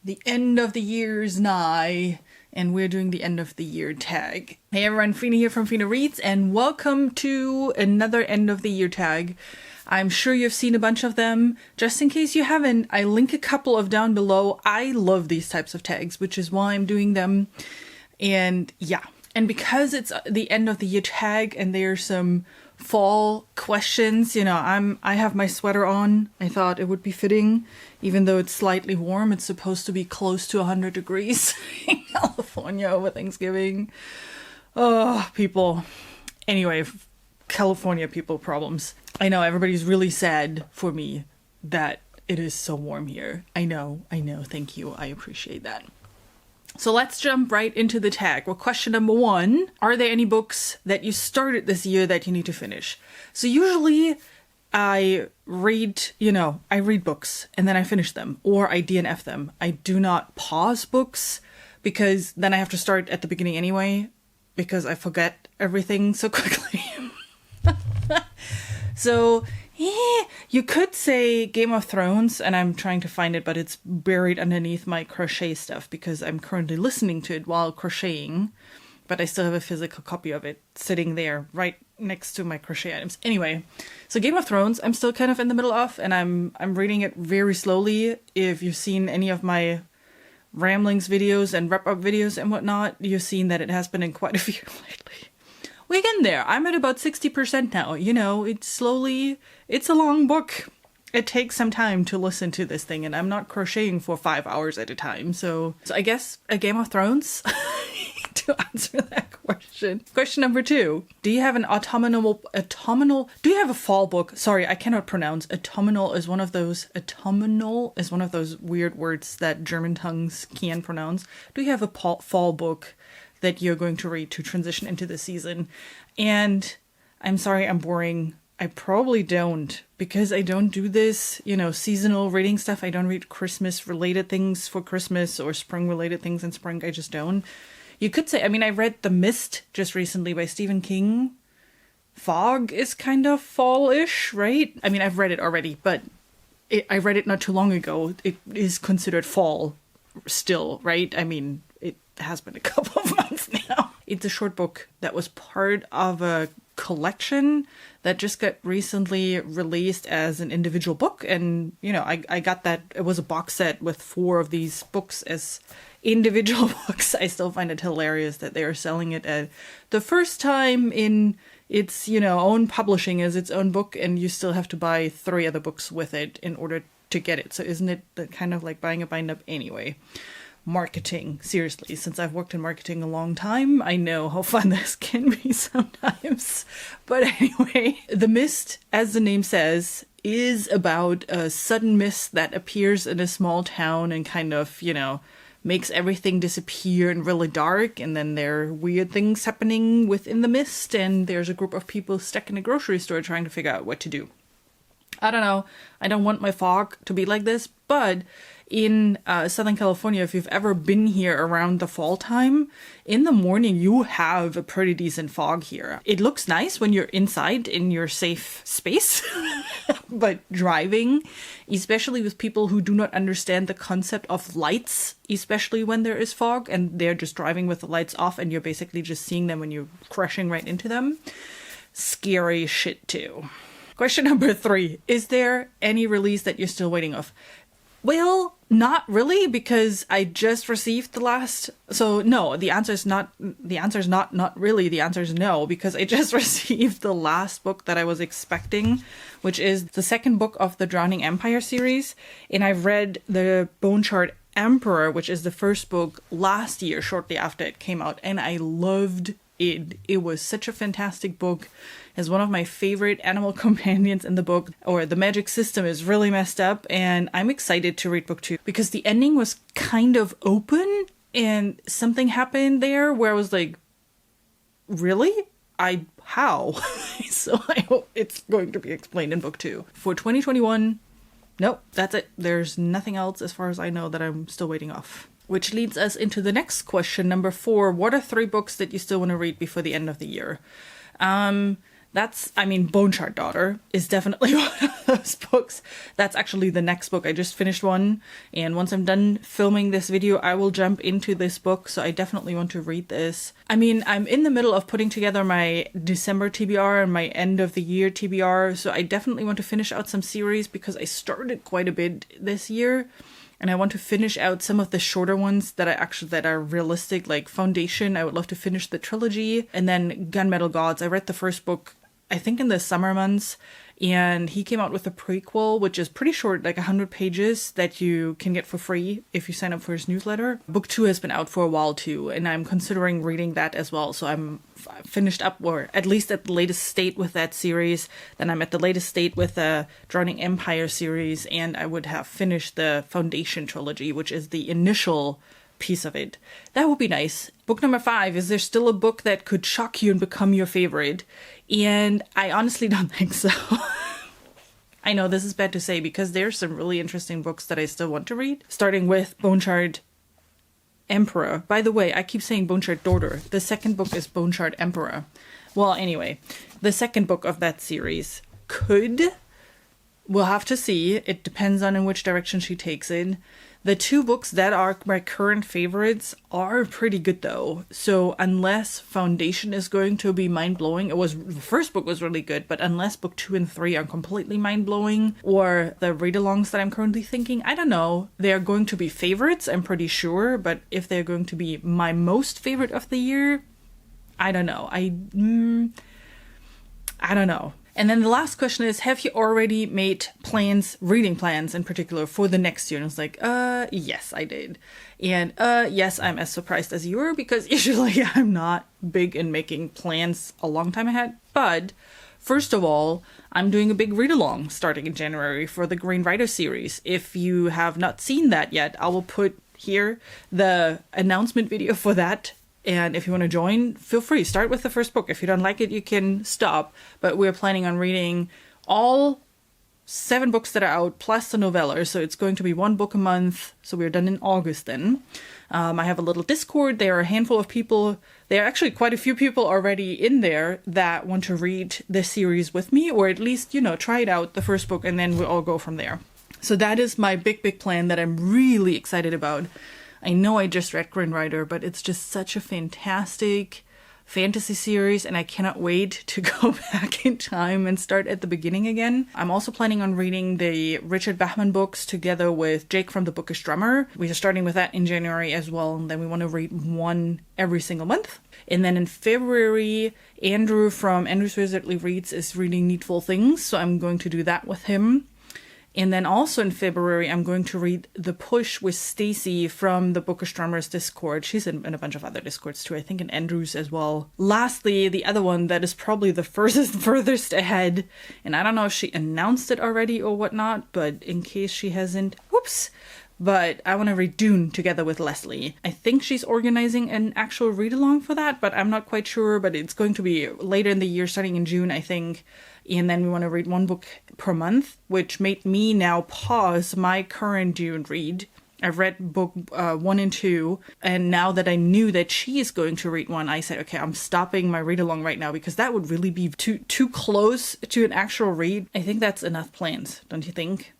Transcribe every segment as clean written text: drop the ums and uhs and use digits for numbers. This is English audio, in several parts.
The end of the year's nigh, and we're doing the end of the year tag. Hey everyone, Fina here from Fina Reads, and welcome to another end of the year tag. I'm sure you've seen a bunch of them. Just in case you haven't, I link a couple of down below. I love these types of tags, which is why I'm doing them. And yeah, and because it's the end of the year tag and there's some fall questions, you know, I have my sweater on. I thought it would be fitting, even though it's slightly warm. It's supposed to be close to 100 degrees in California over Thanksgiving. Oh, people. Anyway, California people problems. I know everybody's really sad for me that it is so warm here. I know. Thank you. I appreciate that. So let's jump right into the tag. Well, question number 1, are there any books that you started this year that you need to finish? So usually I read books and then I finish them, or I DNF them. I do not pause books because then I have to start at the beginning anyway, because I forget everything so quickly. So you could say Game of Thrones, and I'm trying to find it, but it's buried underneath my crochet stuff because I'm currently listening to it while crocheting, but I still have a physical copy of it sitting there right next to my crochet items. Anyway, so Game of Thrones, I'm still kind of in the middle of, and I'm reading it very slowly. If you've seen any of my ramblings videos and wrap-up videos and whatnot, you've seen that it has been in quite a few lately. We're getting there. I'm at about 60% now. You know, it's a long book. It takes some time to listen to this thing, and I'm not crocheting for 5 hours at a time. So I guess a Game of Thrones to answer that question. Question number 2. Do you have an do you have a fall book? Sorry, I cannot pronounce. Autumnal is one of those weird words that German tongues can pronounce. Do you have a fall book that you're going to read to transition into the season? And I'm sorry, I'm boring. I probably don't, because I don't do this, seasonal reading stuff. I don't read Christmas related things for Christmas or spring related things in spring. I just don't. You could say, I read The Mist just recently by Stephen King. Fog is kind of fall-ish, right? I've read it already, but I read it not too long ago. It is considered fall still, right? It has been a couple of months now. It's a short book that was part of a collection that just got recently released as an individual book. And, I got that. It was a box set with 4 of these books as individual books. I still find it hilarious that they are selling it at the first time in its, own publishing as its own book, and you still have to buy 3 other books with it in order to get it. So isn't it kind of like buying a bind-up anyway? Marketing, seriously, since I've worked in marketing a long time, I know how fun this can be sometimes. But anyway, The Mist, as the name says, is about a sudden mist that appears in a small town and kind of, makes everything disappear and really dark, and then there are weird things happening within the mist, and there's a group of people stuck in a grocery store trying to figure out what to do. I don't know. I don't want my fog to be like this, but in Southern California, if you've ever been here around the fall time, in the morning you have a pretty decent fog here. It looks nice when you're inside in your safe space, but driving, especially with people who do not understand the concept of lights, especially when there is fog and they're just driving with the lights off and you're basically just seeing them when you're crashing right into them. Scary shit too. Question number 3. Is there any release that you're still waiting off? Well, not really, because I just received the last... So no, the answer is not really. The answer is no, because I just received the last book that I was expecting, which is the second book of the Drowning Empire series. And I've read the Bone Shard Emperor, which is the first book last year, shortly after it came out. And I loved it. It was such a fantastic book. Is one of my favorite animal companions in the book, or the magic system is really messed up, and I'm excited to read book 2 because the ending was kind of open and something happened there where I was like, really? How? So I hope it's going to be explained in book 2. For 2021, nope, that's it. There's nothing else as far as I know that I'm still waiting off. Which leads us into the next question, number 4. What are 3 books that you still want to read before the end of the year? I mean, Bone Shard Daughter is definitely one of those books. That's actually the next book. I just finished one, and once I'm done filming this video, I will jump into this book, so I definitely want to read this. I mean, I'm in the middle of putting together my December TBR and my end of the year TBR, so I definitely want to finish out some series because I started quite a bit this year. And I want to finish out some of the shorter ones that are realistic, like Foundation. I would love to finish the trilogy. And then Gunmetal Gods. I read the first book, I think in the summer months. And he came out with a prequel, which is pretty short, like 100 pages that you can get for free if you sign up for his newsletter. Book 2 has been out for a while too, and I'm considering reading that as well. So I'm finished up, or at least at the latest state with that series. Then I'm at the latest state with the Drowning Empire series, and I would have finished the Foundation trilogy, which is the initial piece of it. That would be nice. Book number 5, is there still a book that could shock you and become your favorite? And I honestly don't think so. I know this is bad to say because there's some really interesting books that I still want to read, starting with Bone Shard Emperor. By the way, I keep saying Bone Shard Daughter. The second book is Bone Shard Emperor. Well, anyway, the second book of that series we'll have to see. It depends on in which direction she takes it. The 2 books that are my current favorites are pretty good though. So unless Foundation is going to be mind-blowing, the first book was really good, but unless book 2 and 3 are completely mind-blowing, or the read-alongs that I'm currently thinking, I don't know. They are going to be favorites, I'm pretty sure, but if they're going to be my most favorite of the year, I don't know. I don't know. And then the last question is, have you already made plans, reading plans in particular, for the next year? And I was like, yes, I did. And yes, I'm as surprised as you were, because usually I'm not big in making plans a long time ahead. But first of all, I'm doing a big read-along starting in January for the Green Rider series. If you have not seen that yet, I will put here the announcement video for that. And if you want to join, feel free. Start with the first book. If you don't like it, you can stop. But we're planning on reading all 7 books that are out, plus the novella. So it's going to be 1 book a month. So we're done in August then. I have a little Discord. There are a handful of people. There are actually quite a few people already in there that want to read this series with me. Or at least, try it out, the first book, and then we'll all go from there. So that is my big plan that I'm really excited about. I know I just read Green Rider, but it's just such a fantastic fantasy series, and I cannot wait to go back in time and start at the beginning again. I'm also planning on reading the Richard Bachman books together with Jake from The Bookish Drummer. We are starting with that in January as well, and then we want to read 1 every single month. And then in February, Andrew from Andrew's Wizardly Reads is reading Needful Things, so I'm going to do that with him. And then also in February, I'm going to read The Push with Stacy from the Bookish Drummers Discord. She's in a bunch of other Discords too, I think in Andrews as well. Lastly, the other one that is probably the furthest ahead, and I don't know if she announced it already or whatnot, but in case she hasn't, whoops. But I want to read Dune together with Leslie. I think she's organizing an actual read-along for that, but I'm not quite sure. But it's going to be later in the year, starting in June, I think. And then we want to read 1 book per month, which made me now pause my current Dune read. I've read book 1 and 2, and now that I knew that she is going to read 1, I said, okay, I'm stopping my read-along right now, because that would really be too close to an actual read. I think that's enough plans, don't you think?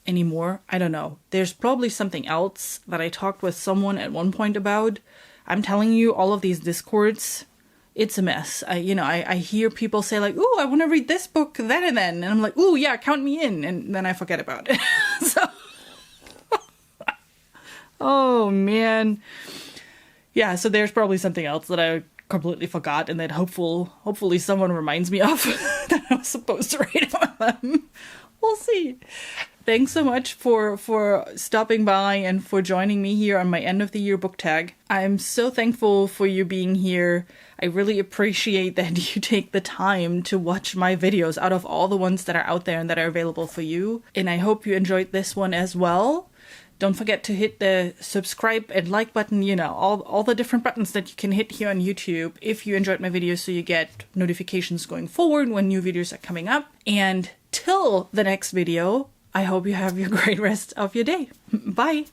Anymore? I don't know. There's probably something else that I talked with someone at one point about. I'm telling you, all of these Discords, it's a mess. I hear people say like, ooh, I want to read this book then and then. And I'm like, ooh, yeah, count me in. And then I forget about it. So, oh man. Yeah, so there's probably something else that I completely forgot and that hopefully someone reminds me of that I was supposed to read about them. We'll see. Thanks so much for stopping by and for joining me here on my end of the year book tag. I'm so thankful for you being here. I really appreciate that you take the time to watch my videos out of all the ones that are out there and that are available for you. And I hope you enjoyed this one as well. Don't forget to hit the subscribe and like button, all the different buttons that you can hit here on YouTube if you enjoyed my videos, so you get notifications going forward when new videos are coming up. And till the next video, I hope you have a great rest of your day. Bye!